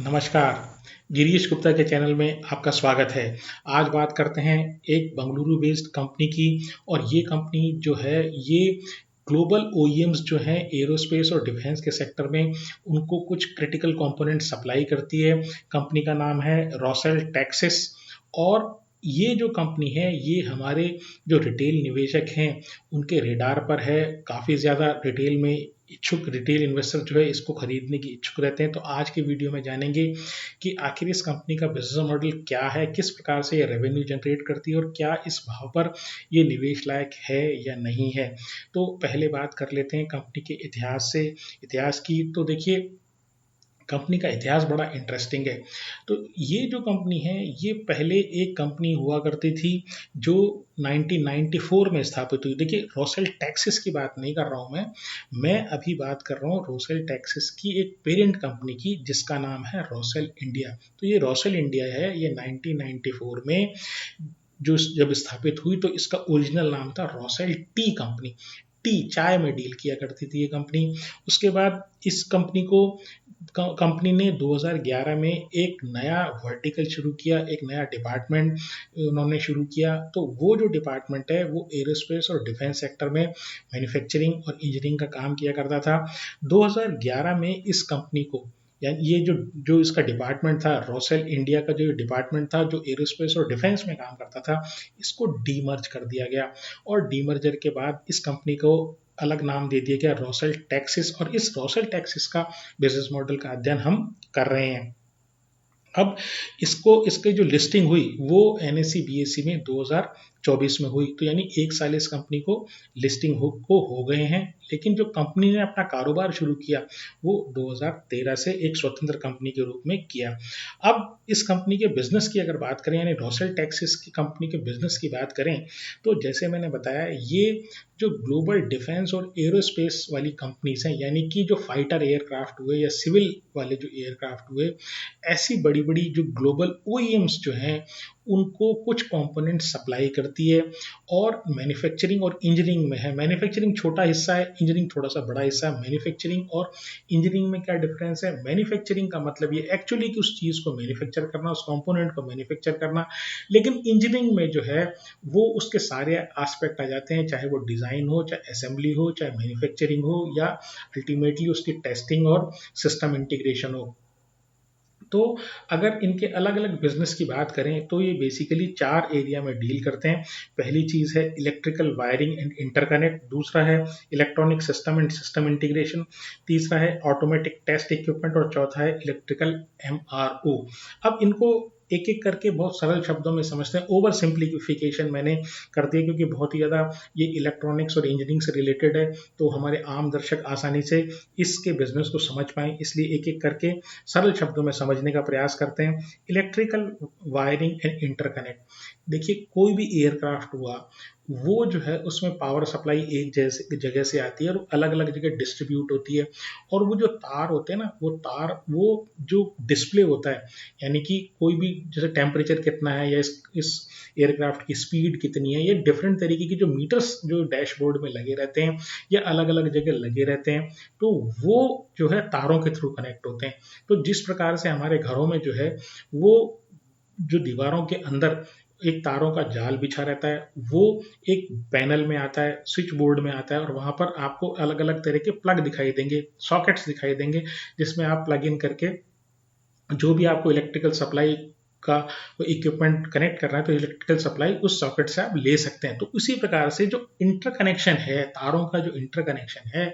नमस्कार, गिरीश गुप्ता के चैनल में आपका स्वागत है। आज बात करते हैं एक बंगलुरु बेस्ड कंपनी की और ये कंपनी जो है ये ग्लोबल ओईएम्स जो हैं एरोस्पेस और डिफेंस के सेक्टर में उनको कुछ क्रिटिकल कंपोनेंट सप्लाई करती है। कंपनी का नाम है रोसेल टेक्सास और ये जो कंपनी है ये हमारे जो रिटेल निवेशक हैं उनके रेडार पर है। काफ़ी ज़्यादा रिटेल में इच्छुक रिटेल इन्वेस्टर जो है इसको खरीदने की इच्छुक रहते हैं। तो आज के वीडियो में जानेंगे कि आखिर इस कंपनी का बिजनेस मॉडल क्या है, किस प्रकार से ये रेवेन्यू जनरेट करती है और क्या इस भाव पर ये निवेश लायक है या नहीं है। तो पहले बात कर लेते हैं कंपनी के इतिहास की। तो देखिए, कंपनी का इतिहास बड़ा इंटरेस्टिंग है। तो ये जो कंपनी है ये पहले एक कंपनी हुआ करती थी जो 1994 में स्थापित हुई। देखिए, रोसेल टेक्सास की बात नहीं कर रहा हूँ मैं अभी बात कर रहा हूँ रोसेल टेक्सास की एक पेरेंट कंपनी की जिसका नाम है रोसेल इंडिया। तो ये रोसेल इंडिया है, ये 1994 में जो जब स्थापित हुई तो इसका ओरिजिनल नाम था रोसेल टी कंपनी। टी चाय में डील किया करती थी ये कंपनी। उसके बाद इस कंपनी ने 2011 में एक नया वर्टिकल शुरू किया, एक नया डिपार्टमेंट उन्होंने शुरू किया। तो वो जो डिपार्टमेंट है वो एरोस्पेस और डिफेंस सेक्टर में मैन्युफैक्चरिंग और इंजीनियरिंग का काम किया करता था। 2011 में इस कंपनी को यानी ये जो जो इसका डिपार्टमेंट था, रोसेल इंडिया का जो डिपार्टमेंट था जो एरोस्पेस और डिफेंस में काम करता था, इसको डीमर्ज कर दिया गया और डीमर्जर के बाद इस कंपनी को अलग नाम दे दिया गया रोसेल टेक्सास। और इस रोसेल टेक्सास का बिजनेस मॉडल का अध्ययन हम कर रहे हैं। अब इसकी जो लिस्टिंग हुई वो एनएससी बीएससी में 2024 में हुई। तो यानी एक साल इस कंपनी को लिस्टिंग हो गए हैं। लेकिन जो कंपनी ने अपना कारोबार शुरू किया वो 2013 से एक स्वतंत्र कंपनी के रूप में किया। अब इस कंपनी के बिजनेस की अगर बात करें यानी रोसेल टेक्सास की कंपनी के बिजनेस की बात करें तो जैसे मैंने बताया ये जो ग्लोबल डिफेंस और एरोस्पेस वाली कंपनीज हैं यानी कि जो फाइटर एयरक्राफ्ट हुए या सिविल वाले जो एयरक्राफ्ट हुए, ऐसी बड़ी बड़ी जो ग्लोबल ओईएम्स जो हैं उनको कुछ कंपोनेंट सप्लाई करती है और मैन्युफैक्चरिंग और इंजीनियरिंग में है। मैन्युफैक्चरिंग छोटा हिस्सा है, इंजीनियरिंग थोड़ा सा बड़ा हिस्सा है। मैन्युफैक्चरिंग और इंजीनियरिंग में क्या डिफरेंस है? मैन्युफैक्चरिंग का मतलब ये एक्चुअली कि उस चीज़ को मैन्युफैक्चर करना, उस कंपोनेंट को मैन्युफैक्चर करना। लेकिन इंजीनियरिंग में जो है वो उसके सारे एस्पेक्ट आ जाते हैं, चाहे वो डिज़ाइन हो, चाहे असेंबली हो, चाहे मैन्युफैक्चरिंग हो या अल्टीमेटली उसकी टेस्टिंग और सिस्टम इंटीग्रेशन हो। तो अगर इनके अलग अलग बिजनेस की बात करें तो ये बेसिकली 4 एरिया में डील करते हैं। पहली चीज़ है इलेक्ट्रिकल वायरिंग एंड इंटरकनेक्ट, दूसरा है electronic system and system integration, तीसरा है ऑटोमेटिक टेस्ट इक्विपमेंट और चौथा है इलेक्ट्रिकल एमआरओ। अब इनको एक एक करके बहुत सरल शब्दों में समझते हैं। ओवर सिंप्लीफिकेशन मैंने कर दिया क्योंकि बहुत ही ज़्यादा ये इलेक्ट्रॉनिक्स और इंजीनियरिंग से रिलेटेड है, तो हमारे आम दर्शक आसानी से इसके बिजनेस को समझ पाएँ, इसलिए एक एक करके सरल शब्दों में समझने का प्रयास करते हैं। इलेक्ट्रिकल वायरिंग एंड इंटरकनेक्ट, देखिए कोई भी एयरक्राफ्ट हुआ वो जो है उसमें पावर सप्लाई एक जैसे जगह से आती है और अलग अलग जगह डिस्ट्रीब्यूट होती है। और वो जो तार होते हैं ना वो जो डिस्प्ले होता है यानी कि कोई भी जैसे टेम्परेचर कितना है या इस एयरक्राफ्ट की स्पीड कितनी है, ये डिफरेंट तरीके की जो मीटर्स जो डैशबोर्ड में लगे रहते हैं या अलग अलग जगह लगे रहते हैं, तो वो जो है तारों के थ्रू कनेक्ट होते हैं। तो जिस प्रकार से हमारे घरों में जो है वो जो दीवारों के अंदर एक तारों का जाल बिछा रहता है वो एक पैनल में आता है, स्विच बोर्ड में आता है और वहां पर आपको अलग अलग तरह के प्लग दिखाई देंगे, सॉकेट्स दिखाई देंगे जिसमें आप प्लग इन करके जो भी आपको इलेक्ट्रिकल सप्लाई का इक्विपमेंट कनेक्ट कर रहा है तो इलेक्ट्रिकल सप्लाई उस सॉकेट से आप ले सकते हैं। तो उसी प्रकार से जो इंटरकनेक्शन है, तारों का जो इंटरकनेक्शन है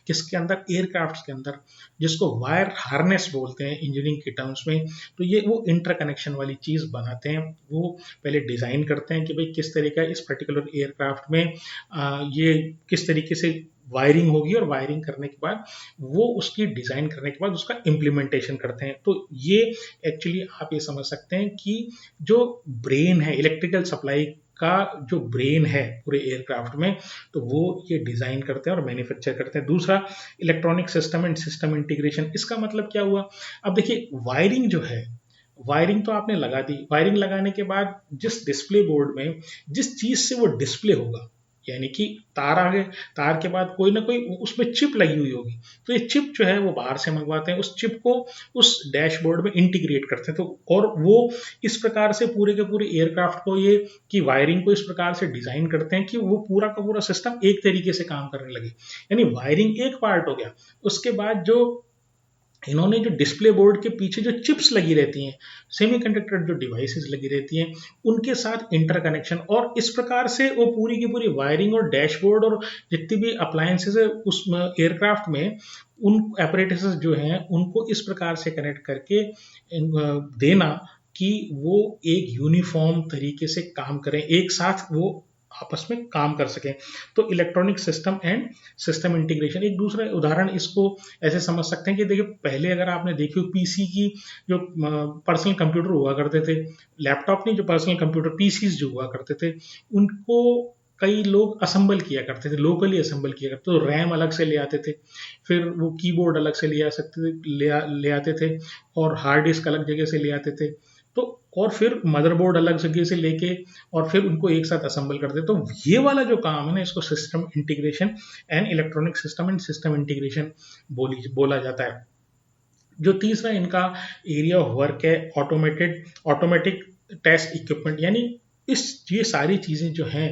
किसके अंदर, एयरक्राफ्ट के अंदर, जिसको वायर हार्नेस बोलते हैं इंजीनियरिंग के टर्म्स में, तो ये वो इंटरकनेक्शन वाली चीज़ बनाते हैं। वो पहले डिज़ाइन करते हैं कि भाई किस तरह का इस पर्टिकुलर एयरक्राफ्ट में ये किस तरीके से वायरिंग होगी और वायरिंग करने के बाद वो उसकी डिज़ाइन करने के बाद उसका इम्प्लीमेंटेशन करते हैं। तो ये एक्चुअली आप ये समझ सकते हैं कि जो ब्रेन है इलेक्ट्रिकल सप्लाई का, जो ब्रेन है पूरे एयरक्राफ्ट में, तो वो ये डिज़ाइन करते हैं और मैन्युफैक्चर करते हैं। दूसरा electronic system and system integration, इसका मतलब क्या हुआ? अब देखिए वायरिंग जो है, वायरिंग तो आपने लगा दी, वायरिंग लगाने के बाद जिस डिस्प्ले बोर्ड में जिस चीज़ से वो डिस्प्ले होगा यानी कि तार आ गए, तार के बाद कोई ना कोई उसमें चिप लगी हुई होगी, तो ये चिप जो है वो बाहर से मंगवाते हैं, उस चिप को उस डैशबोर्ड में इंटीग्रेट करते हैं। तो और वो इस प्रकार से पूरे के पूरे एयरक्राफ्ट को ये की वायरिंग को इस प्रकार से डिजाइन करते हैं कि वो पूरा का पूरा सिस्टम एक तरीके से काम करने लगे। यानी वायरिंग एक पार्ट हो गया, उसके बाद जो इन्होंने जो डिस्प्ले बोर्ड के पीछे जो चिप्स लगी रहती हैं, सेमीकंडक्टर जो डिवाइसेस लगी रहती हैं, उनके साथ इंटरकनेक्शन, और इस प्रकार से वो पूरी की पूरी वायरिंग और डैशबोर्ड और जितनी भी अप्लायंसेस है उस एयरक्राफ्ट में, उन एपरेटसेस जो हैं उनको इस प्रकार से कनेक्ट करके देना कि वो एक यूनिफॉर्म तरीके से काम करें, एक साथ वो आपस में काम कर सकें। तो electronic system and system integration एक दूसरा उदाहरण इसको ऐसे समझ सकते हैं कि देखिए, पहले अगर आपने देखी हो पीसी की जो पर्सनल कंप्यूटर हुआ करते थे, लैपटॉप नहीं, जो पर्सनल कंप्यूटर पीसीज जो हुआ करते थे, उनको कई लोग असेंबल किया करते थे, लोकली असेंबल किया करते थे। तो रैम अलग से ले आते थे, फिर वो कीबोर्ड अलग से ले आ सकते थे, ले आते थे, और हार्ड डिस्क अलग जगह से ले आते थे। तो और फिर मदरबोर्ड अलग जगह से लेके और फिर उनको एक साथ असेंबल करते। तो ये वाला जो काम है ना, इसको system integration and electronic system and system integration बोला जाता है। जो तीसरा इनका एरिया ऑफ वर्क है, ऑटोमेटिक टेस्ट इक्विपमेंट, यानी ये सारी चीजें जो हैं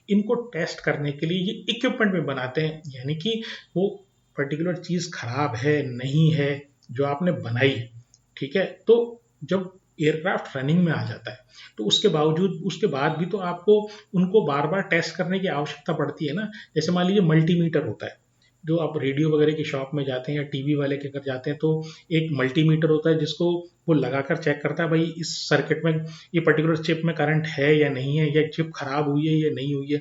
इनको टेस्ट करने के लिए ये इक्विपमेंट में बनाते हैं। यानी कि वो पर्टिकुलर चीज खराब है नहीं है जो आपने बनाई, ठीक है, तो जब एयरक्राफ्ट रनिंग में आ जाता है तो उसके बाद भी तो आपको उनको बार बार टेस्ट करने की आवश्यकता पड़ती है ना। जैसे मान लीजिए मल्टीमीटर होता है, जो आप रेडियो वगैरह की शॉप में जाते हैं या टीवी वाले के घर जाते हैं, तो एक मल्टीमीटर होता है जिसको वो लगाकर चेक करता है भाई इस सर्किट में, ये पर्टिकुलर चिप में करंट है या नहीं है, या चिप खराब हुई है या नहीं हुई है।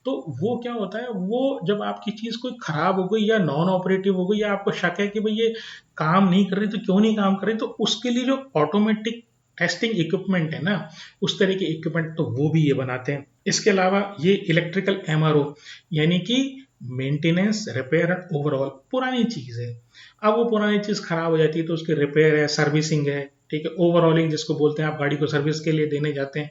तो वो क्या होता है, वो जब आपकी चीज कोई खराब हो गई या नॉन ऑपरेटिव हो गई या आपको शक है कि भाई ये काम नहीं कर रही, तो क्यों नहीं काम कर रही, तो उसके लिए जो ऑटोमेटिक टेस्टिंग इक्विपमेंट है ना, उस तरह के इक्विपमेंट तो वो भी ये बनाते हैं। इसके अलावा ये इलेक्ट्रिकल एमआरओ, यानी कि मेंटेनेंस रिपेयर एंड ओवरऑल, पुरानी चीज है, अब वो पुरानी चीज खराब हो जाती है तो उसकी रिपेयर है, सर्विसिंग है, ठीक है, ओवरऑलिंग जिसको बोलते हैं, आप गाड़ी को सर्विस के लिए देने जाते हैं,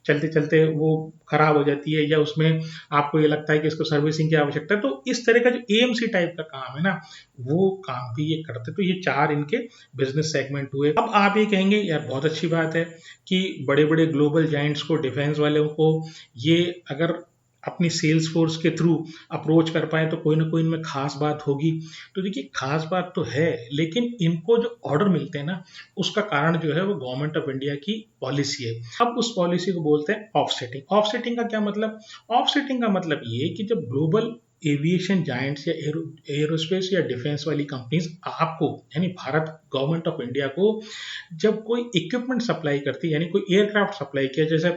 चलते चलते वो खराब हो जाती है या उसमें आपको ये लगता है कि इसको सर्विसिंग की आवश्यकता है, तो इस तरह का जो एएमसी टाइप का काम है ना, वो काम भी ये करते। तो ये चार इनके बिजनेस सेगमेंट हुए। अब आप ये कहेंगे यार बहुत अच्छी बात है कि बड़े बड़े ग्लोबल जाइंट्स को, डिफेंस वालों को, ये अगर अपनी सेल्स फोर्स के थ्रू अप्रोच कर पाए तो कोई ना कोई इनमें खास बात होगी। तो देखिए, खास बात तो है, लेकिन इनको जो ऑर्डर मिलते हैं ना, उसका कारण जो है वो गवर्नमेंट ऑफ इंडिया की पॉलिसी है। अब उस पॉलिसी को बोलते हैं ऑफसेटिंग। ऑफसेटिंग का क्या मतलब? ऑफसेटिंग का मतलब ये कि जब ग्लोबल एविएशन जायंट्स या एरोस्पेस या डिफेंस वाली कंपनीज आपको, यानी भारत गवर्नमेंट ऑफ इंडिया को, जब कोई इक्विपमेंट सप्लाई करती है, यानी कोई एयरक्राफ्ट सप्लाई किया, जैसे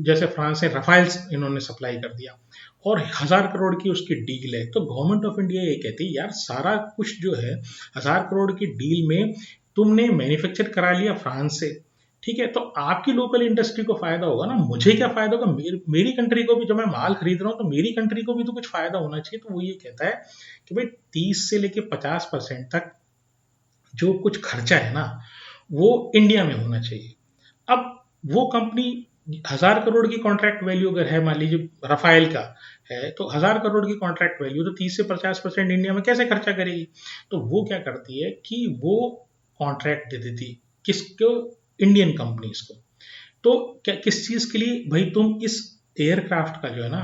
जैसे फ्रांस ने रफाइल्स इन्होंने सप्लाई कर दिया और 1,000 करोड़ की उसकी डील है, तो गवर्नमेंट ऑफ इंडिया ये कहती है यार सारा कुछ जो है 1,000 करोड़ की डील में तुमने मैन्युफैक्चर करा लिया फ्रांस से, ठीक है, तो आपकी लोकल इंडस्ट्री को फायदा होगा ना, मुझे क्या फायदा होगा, मेरी कंट्री को भी, जब मैं माल खरीद रहा हूँ तो मेरी कंट्री को भी तो कुछ फायदा होना चाहिए। तो वो ये कहता है कि भाई 30 से लेके 50% तक जो कुछ खर्चा है ना, वो इंडिया में होना चाहिए। अब वो कंपनी 1,000 करोड़ की कॉन्ट्रैक्ट वैल्यू अगर है, मान लीजिए रफाइल का है, तो 1,000 करोड़ की कॉन्ट्रैक्ट वैल्यू, तो 30 से 50% इंडिया में कैसे खर्चा करेगी? तो वो क्या करती है कि वो कॉन्ट्रैक्ट दे देती किसको? इंडियन कंपनीज को। तो क्या किस चीज के लिए? भाई तुम इस एयरक्राफ्ट का जो है ना,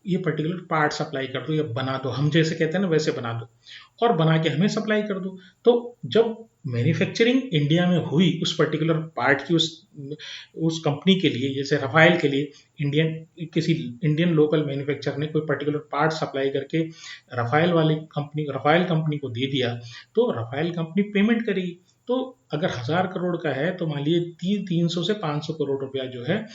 ये पर्टिकुलर पार्ट सप्लाई कर दो या बना दो, हम जैसे कहते हैं ना वैसे बना दो, और बना के हमें सप्लाई कर दो। तो जब मैन्युफैक्चरिंग इंडिया में हुई उस पर्टिकुलर पार्ट की, उस कंपनी के लिए, जैसे रफाइल के लिए, किसी इंडियन लोकल मैन्युफैक्चरर ने कोई पर्टिकुलर पार्ट सप्लाई करके रफाइल कंपनी को दे दिया, तो रफाइल कंपनी पेमेंट करेगी। तो अगर 1,000 करोड़ का है तो मान लीजिए 300 से 500 करोड़ रुपया जो है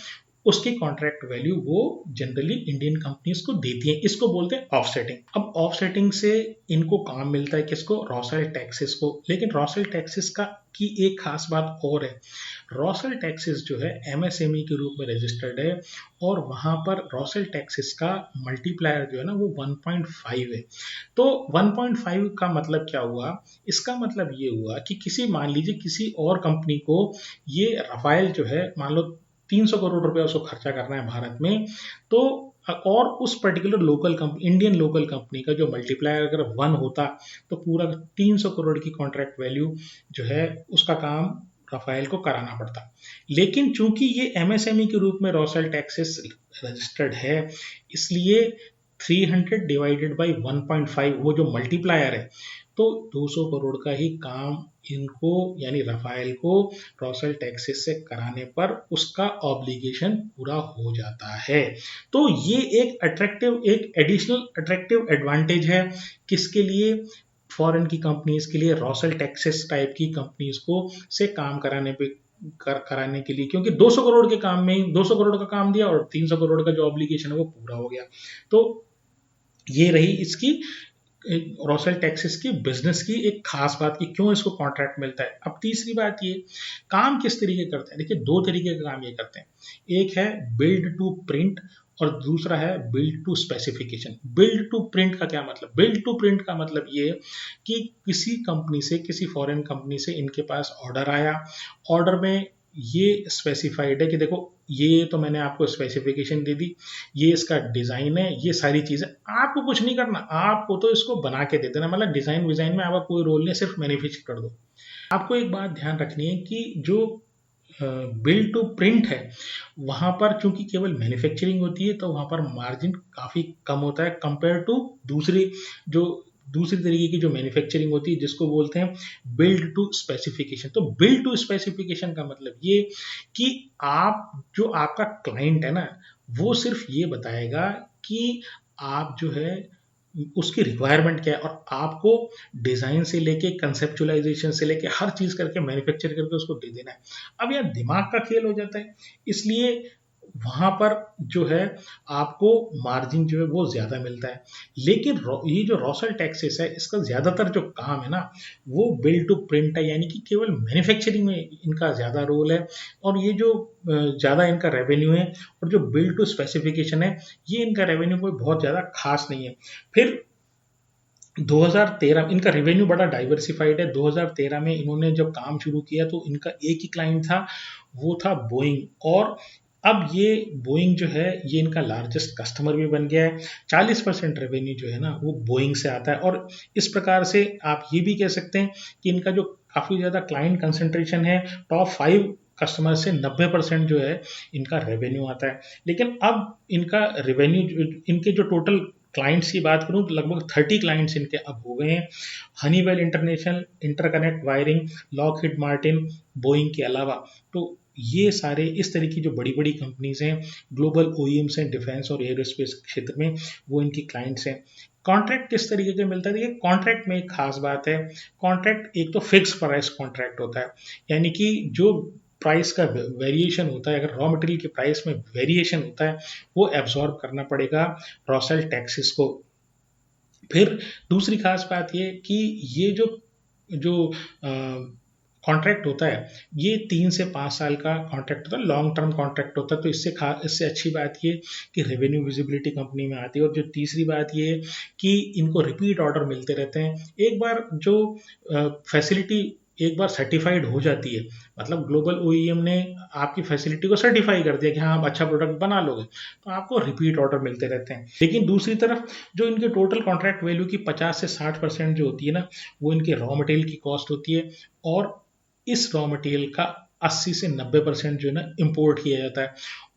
उसकी कॉन्ट्रैक्ट वैल्यू वो जनरली इंडियन कंपनीज को देती है। इसको बोलते हैं ऑफसेटिंग। अब ऑफसेटिंग से इनको काम मिलता है किसको? रॉसल टैक्सेस को। लेकिन रॉसल टैक्सेस का की एक खास बात और है, रॉसल टैक्सेस जो है एमएसएमई के रूप में रजिस्टर्ड है, और वहां पर रॉसल टैक्सेस का मल्टीप्लायर जो है ना वो 1.5 है। तो 1.5 का मतलब क्या हुआ? इसका मतलब ये हुआ कि मान लीजिए किसी और कंपनी को ये रफाइल जो है, मान लो 300 करोड़ रुपया उसको खर्चा करना है भारत में, तो और उस particular local company, Indian local company का जो मल्टीप्लायर अगर 1 होता तो पूरा 300 करोड़ की कॉन्ट्रैक्ट वैल्यू जो है उसका काम राफेल को कराना पड़ता। लेकिन चूंकि ये एमएसएमई के रूप में रोसेल टेक्सास रजिस्टर्ड है, इसलिए 300 डिवाइडेड बाई 1.5 वो जो मल्टीप्लायर है, तो 200 करोड़ का ही काम इनको यानी राफेल को रोसेल टेक्सास से कराने पर उसका ऑब्लिगेशन पूरा हो जाता है। तो ये एक एडिशनल अट्रैक्टिव एडवांटेज है किसके लिए, फॉरेन की कंपनीज के लिए, रोसेल टेक्सास टाइप की कंपनीज को से काम कराने के लिए, क्योंकि 200 करोड़ के काम में ही 200 करोड़ का काम दिया और 300 करोड़ का जो ऑब्लिगेशन है वो पूरा हो गया। तो ये रही इसकी रोसेल टेक्सास की बिजनेस की एक खास बात कि क्यों इसको कॉन्ट्रैक्ट मिलता है। अब तीसरी बात ये, काम किस तरीके करते हैं। देखिए 2 तरीके का काम ये करते हैं, एक है बिल्ड टू प्रिंट और दूसरा है build to specification. Build to print का क्या मतलब, बिल्ड टू प्रिंट का मतलब ये कि किसी कंपनी से, किसी फॉरेन कंपनी से इनके पास ऑर्डर आया, ऑर्डर में ये स्पेसिफाइड है कि देखो ये तो मैंने आपको स्पेसिफिकेशन दे दी, ये इसका डिजाइन है, ये सारी चीजें, आपको कुछ नहीं करना, आपको तो इसको बना के दे देना, मतलब डिजाइन विजाइन में आपका कोई रोल नहीं, सिर्फ मैन्युफैक्चर कर दो। आपको एक बात ध्यान रखनी है कि जो बिल्ड टू प्रिंट है वहां पर चूंकि केवल मैन्युफैक्चरिंग होती है तो वहां पर मार्जिन काफी कम होता है कंपेयर टू जो दूसरी तरीके की जो मैन्युफैक्चरिंग होती है जिसको बोलते हैं बिल्ड टू स्पेसिफिकेशन। तो बिल्ड टू स्पेसिफिकेशन का मतलब ये कि जो आपका क्लाइंट है ना, वो सिर्फ ये बताएगा कि आप जो है उसकी रिक्वायरमेंट क्या है और आपको डिजाइन से लेके कंसेप्चुलाइजेशन से लेके हर चीज करके मैन्युफैक्चर करके उसको दे देना है। अब यार दिमाग का खेल हो जाता है, इसलिए वहां पर जो है आपको मार्जिन जो है वो ज्यादा मिलता है। लेकिन ये जो रोसेल टेक्सास है इसका ज्यादातर जो काम है ना वो बिल्ड टू प्रिंट है, यानी कि केवल मैन्युफैक्चरिंग में इनका ज्यादा रोल है और ये जो ज्यादा इनका रेवेन्यू है, और जो बिल्ड टू स्पेसिफिकेशन है ये इनका रेवेन्यू कोई बहुत ज्यादा खास नहीं है। फिर 2013 इनका रेवेन्यू बड़ा डाइवर्सिफाइड है। 2013 में इन्होंने जब काम शुरू किया तो इनका एक ही क्लाइंट था, वो था बोइंग, और अब ये बोइंग जो है ये इनका लार्जेस्ट कस्टमर भी बन गया है। 40% रेवेन्यू जो है ना वो बोइंग से आता है, और इस प्रकार से आप ये भी कह सकते हैं कि इनका जो काफी ज्यादा क्लाइंट कंसेंट्रेशन है, टॉप 5 कस्टमर से 90% जो है इनका रेवेन्यू आता है। लेकिन अब इनका रेवेन्यू, इनके जो टोटल क्लाइंट्स की बात करूं तो लगभग 30 क्लाइंट्स इनके अब हो गए हैं। Honeywell international, interconnect wiring, Lockheed Martin, Boeing के अलावा। तो ये सारे इस तरह की जो बड़ी बड़ी कंपनीज हैं, ग्लोबल ओईएम्स हैं डिफेंस और एरोस्पेस क्षेत्र में, वो इनकी क्लाइंट्स हैं। कॉन्ट्रैक्ट किस तरीके के मिलता है, देखिए कॉन्ट्रैक्ट में एक खास बात है, कॉन्ट्रैक्ट एक तो फिक्स प्राइस कॉन्ट्रैक्ट होता है, यानी कि जो प्राइस का वेरिएशन होता है, अगर रॉ मटेरियल के प्राइस में वेरिएशन होता है वो एब्जॉर्ब करना पड़ेगा रोसेल टेक्सास को। फिर दूसरी खास बात ये कि ये जो जो कॉन्ट्रैक्ट होता है ये 3 से 5 साल का कॉन्ट्रैक्ट होता है, लॉन्ग टर्म कॉन्ट्रैक्ट होता है। तो इससे अच्छी बात ये कि रेवेन्यू विजिबिलिटी कंपनी में आती है। और जो तीसरी बात ये है कि इनको रिपीट ऑर्डर मिलते रहते हैं। एक बार जो फैसिलिटी एक बार सर्टिफाइड हो जाती है, मतलब ग्लोबल ओईएम ने आपकी फैसिलिटी को सर्टिफाई कर दिया कि हाँ आप अच्छा प्रोडक्ट बना लोगे, तो आपको रिपीट ऑर्डर मिलते रहते हैं। लेकिन दूसरी तरफ जो इनके टोटल कॉन्ट्रैक्ट वैल्यू की 50 से 60% जो होती है ना, वो इनके रॉ मटेरियल की कॉस्ट होती है, और इस रॉ मटेरियल का 80 से 90% जो है ना इंपोर्ट किया जाता है।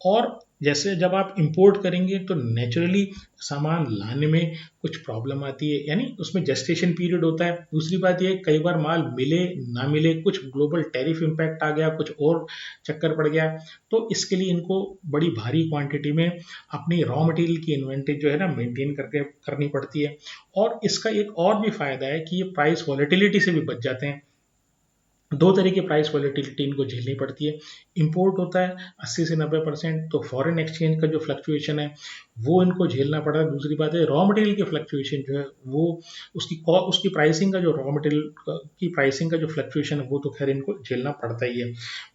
और जैसे जब आप इंपोर्ट करेंगे तो नेचुरली सामान लाने में कुछ प्रॉब्लम आती है, यानी उसमें जेस्टेशन पीरियड होता है। दूसरी बात ये कई बार माल मिले ना मिले, कुछ ग्लोबल टैरिफ इम्पैक्ट आ गया, कुछ और चक्कर पड़ गया, तो इसके लिए इनको बड़ी भारी क्वांटिटी में अपनी रॉ मटेरियल की इन्वेंटरी जो है ना मेंटेन करके करनी पड़ती है। और इसका एक और भी फायदा है कि ये प्राइस वॉलेटिलिटी से भी बच जाते हैं। 2 तरह की प्राइस वॉलेटिलिटी इनको झेलनी पड़ती है। इंपोर्ट होता है 80 से 90%, तो फॉरेन एक्सचेंज का जो फ्लक्चुएशन है वो इनको झेलना पड़ रहा है। दूसरी बात है रॉ मटेरियल की फ्लक्चुएशन जो है वो उसकी प्राइसिंग का जो रॉ मटेरियल की प्राइसिंग का जो फ्लक्चुएशन है वो तो खैर इनको झेलना पड़ता ही है।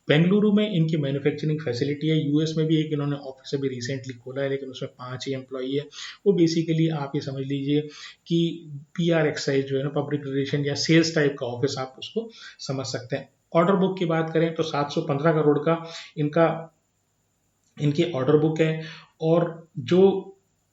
बेंगलुरु में इनकी मैन्युफैक्चरिंग फैसिलिटी है। यूएस में भी एक इन्होंने ऑफिस अभी रिसेंटली खोला है, लेकिन उसमें 5 ही एम्प्लॉई है। वो बेसिकली आप ये समझ लीजिए कि पीआर एक्सरसाइज जो है ना, पब्लिक रिलेशन या सेल्स टाइप का ऑफिस आप उसको समझ सकते हैं। ऑर्डर बुक की बात करें तो 715 करोड़ का इनका इनकी ऑर्डर बुक है। और जो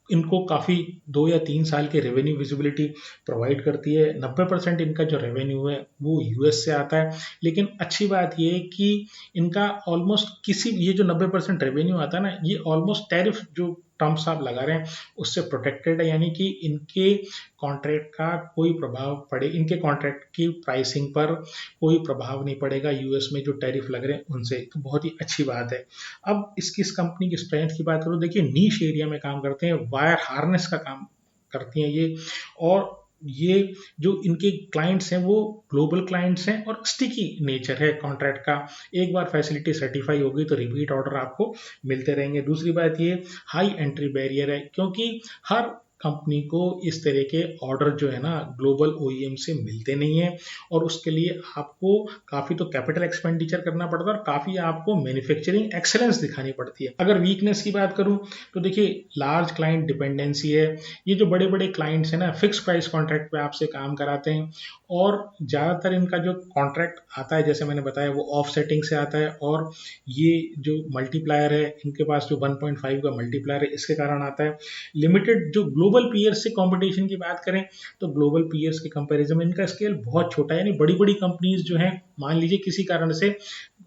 इनको काफ़ी 2 या 3 साल के रेवेन्यू विजिबिलिटी प्रोवाइड करती है। 90% इनका जो रेवेन्यू है वो यूएस से आता है। लेकिन अच्छी बात ये है कि इनका ऑलमोस्ट किसी ये जो 90% रेवेन्यू आता है ना, ये ऑलमोस्ट टैरिफ जो टर्म्स आप लगा रहे हैं उससे प्रोटेक्टेड है, यानी कि इनके कॉन्ट्रैक्ट का कोई प्रभाव पड़े, इनके कॉन्ट्रैक्ट की प्राइसिंग पर कोई प्रभाव नहीं पड़ेगा यूएस में जो टैरिफ लग रहे हैं उनसे। तो बहुत ही अच्छी बात है। अब इस कंपनी की स्ट्रेंथ की बात करूँ, देखिए नीश एरिया में काम करते हैं, वायर हार्नेस का काम करती हैं ये। और ये जो इनके क्लाइंट्स हैं वो ग्लोबल क्लाइंट्स हैं और स्टिकी नेचर है कॉन्ट्रैक्ट का। एक बार फैसिलिटी सर्टिफाई होगी तो रिपीट ऑर्डर आपको मिलते रहेंगे। दूसरी बात ये हाई एंट्री बैरियर है, क्योंकि हर कंपनी को इस तरह के ऑर्डर जो है ना ग्लोबल ओईएम से मिलते नहीं हैं, और उसके लिए आपको काफ़ी तो कैपिटल एक्सपेंडिचर करना पड़ता है और काफ़ी आपको मैन्युफैक्चरिंग एक्सेलेंस दिखानी पड़ती है। अगर वीकनेस की बात करूं तो देखिए लार्ज क्लाइंट डिपेंडेंसी है। ये जो बड़े बड़े क्लाइंट्स हैं ना फिक्स प्राइस कॉन्ट्रैक्ट पे आपसे काम कराते हैं, और ज़्यादातर इनका जो कॉन्ट्रैक्ट आता है जैसे मैंने बताया वो ऑफ सेटिंग से आता है, और ये जो मल्टीप्लायर है इनके पास जो 1.5 का मल्टीप्लायर है इसके कारण आता है। लिमिटेड जो ग्लोबल पीयर्स से कंपटीशन की बात करें तो ग्लोबल पीयर्स के कंपैरिजन में इनका स्केल बहुत छोटा है, यानी बड़ी बड़ी कंपनीज जो हैं मान लीजिए किसी कारण से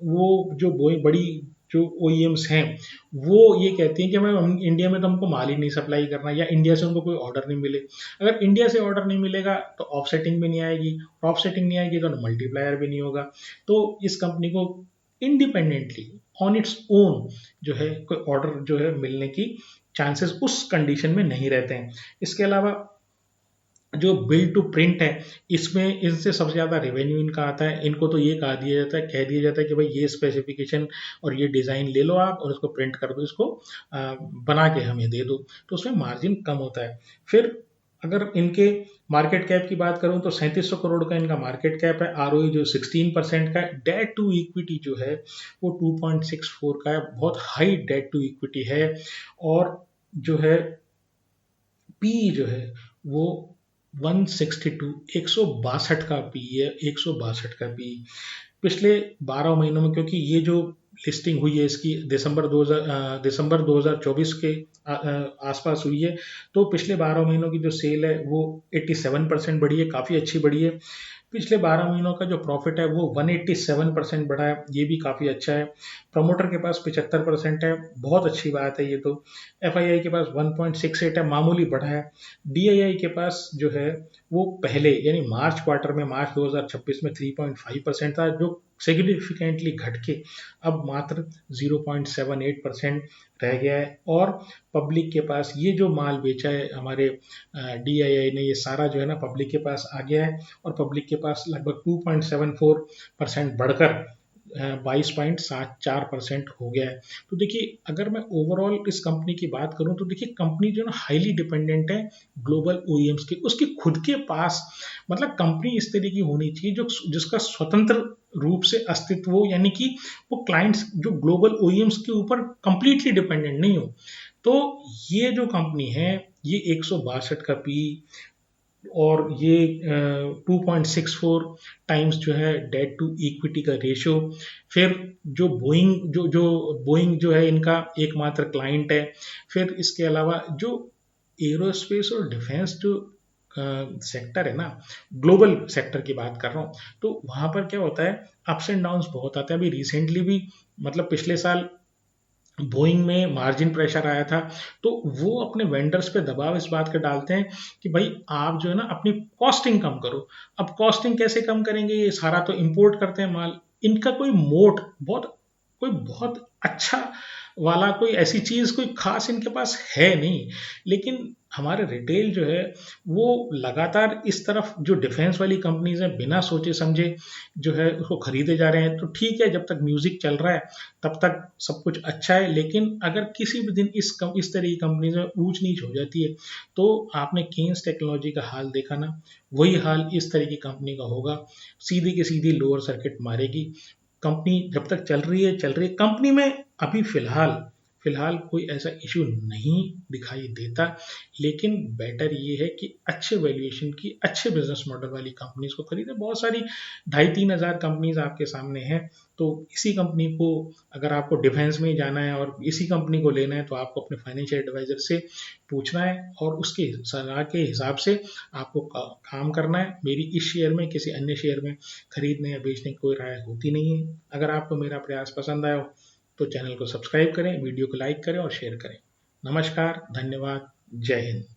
वो जो बड़ी जो ओईएम्स हैं वो ये कहती हैं कि मैं इंडिया में तो हमको माल ही नहीं सप्लाई करना, या इंडिया से उनको कोई ऑर्डर नहीं मिले। अगर इंडिया से ऑर्डर नहीं मिलेगा तो ऑफसेटिंग भी नहीं आएगी, और ऑफसेटिंग नहीं आएगी तो मल्टीप्लायर भी नहीं होगा। तो इस कंपनी को इंडिपेंडेंटली ऑन इट्स ओन जो है कोई ऑर्डर जो है मिलने की चांसेस उस कंडीशन में नहीं रहते हैं। इसके अलावा जो बिल्ड टू प्रिंट है इसमें इनसे सबसे ज़्यादा रेवेन्यू इनका आता है। इनको तो ये कह दिया जाता है कि भाई ये स्पेसिफिकेशन और ये डिज़ाइन ले लो आप और इसको प्रिंट कर दो, इसको बना के हमें दे दो, तो उसमें मार्जिन कम होता है। फिर अगर इनके मार्केट कैप की बात करूं तो 3700 करोड़ का इनका मार्केट कैप है। आरओई जो 16% का है। डेट टू इक्विटी जो है वो 2.64 का है, बहुत हाई डेट टू इक्विटी है। और जो है पी जो है वो 162 162 का पी है, 162 का पी। पिछले 12 महीनों में, क्योंकि ये जो लिस्टिंग हुई है इसकी दिसंबर 2024 के आसपास हुई है, तो पिछले 12 महीनों की जो सेल है वो 87% बढ़ी है, काफ़ी अच्छी बढ़ी है। पिछले 12 महीनों का जो प्रॉफिट है वो 187% बढ़ा है, ये भी काफ़ी अच्छा है। प्रमोटर के पास 75% है, बहुत अच्छी बात है ये तो। एफआईआई के पास 1.68 है, मामूली बढ़ा है। डीआईआई के पास जो है वो पहले यानी मार्च क्वार्टर में मार्च 2026 में 3.5% था, जो सिग्निफिकेंटली घट के अब मात्र 0.78% रह गया है। और पब्लिक के पास ये जो माल बेचा है हमारे डीआईआई ने, ये सारा जो है ना पब्लिक के पास आ गया है, और पब्लिक के पास लगभग 2.74% बढ़कर 22.74% हो गया है। तो देखिए अगर मैं ओवरऑल इस कंपनी की बात करूं तो देखिए कंपनी जो है ना हाईली डिपेंडेंट है ग्लोबल ओईएम्स की। उसकी खुद के पास मतलब कंपनी इस तरह की होनी चाहिए जो जिसका स्वतंत्र रूप से अस्तित्व हो, यानी कि वो क्लाइंट्स जो ग्लोबल ओईएम्स के ऊपर कंप्लीटली डिपेंडेंट नहीं हो। तो ये जो कंपनी है ये 162 का पी और ये 2.64 टाइम्स जो है डेट टू इक्विटी का रेशियो। फिर जो बोइंग जो है इनका एकमात्र क्लाइंट है। फिर इसके अलावा जो एरोस्पेस और डिफेंस जो सेक्टर है ना, ग्लोबल सेक्टर की बात कर रहा हूँ, तो वहाँ पर क्या होता है अप्स एंड डाउन्स बहुत आते हैं। अभी रिसेंटली भी मतलब पिछले साल बोइंग में मार्जिन प्रेशर आया था, तो वो अपने वेंडर्स पे दबाव इस बात का डालते हैं कि भाई आप जो है ना अपनी कॉस्टिंग कम करो। अब कॉस्टिंग कैसे कम करेंगे, ये सारा तो इंपोर्ट करते हैं माल। इनका कोई बहुत अच्छा वाला कोई ऐसी चीज़ कोई खास इनके पास है नहीं। लेकिन हमारे रिटेल जो है वो लगातार इस तरफ जो डिफेंस वाली कंपनीज हैं बिना सोचे समझे जो है उसको खरीदे जा रहे हैं। तो ठीक है, जब तक म्यूजिक चल रहा है तब तक सब कुछ अच्छा है, लेकिन अगर किसी भी दिन इस तरह की कंपनीज में ऊंच नीच हो जाती है तो आपने केन्स टेक्नोलॉजी का हाल देखा ना, वही हाल इस तरह की कंपनी का होगा। सीधी की सीधी लोअर सर्किट मारेगी। कंपनी जब तक चल रही है कंपनी में अभी फिलहाल फिलहाल कोई ऐसा इश्यू नहीं दिखाई देता, लेकिन बेटर ये है कि अच्छे वैल्यूएशन की, अच्छे बिजनेस मॉडल वाली कंपनीज को खरीदें। बहुत सारी 2,500-3,000 कंपनीज आपके सामने हैं, तो इसी कंपनी को, अगर आपको डिफेंस में जाना है और इसी कंपनी को लेना है, तो आपको अपने फाइनेंशियल एडवाइजर से पूछना है और उसके सलाह के हिसाब से आपको काम करना है। मेरी इस शेयर में, किसी अन्य शेयर में खरीदने या बेचने की कोई राय होती नहीं है। अगर आपको मेरा प्रयास पसंद आया हो तो चैनल को सब्सक्राइब करें, वीडियो को लाइक करें और शेयर करें। नमस्कार, धन्यवाद, जय हिंद।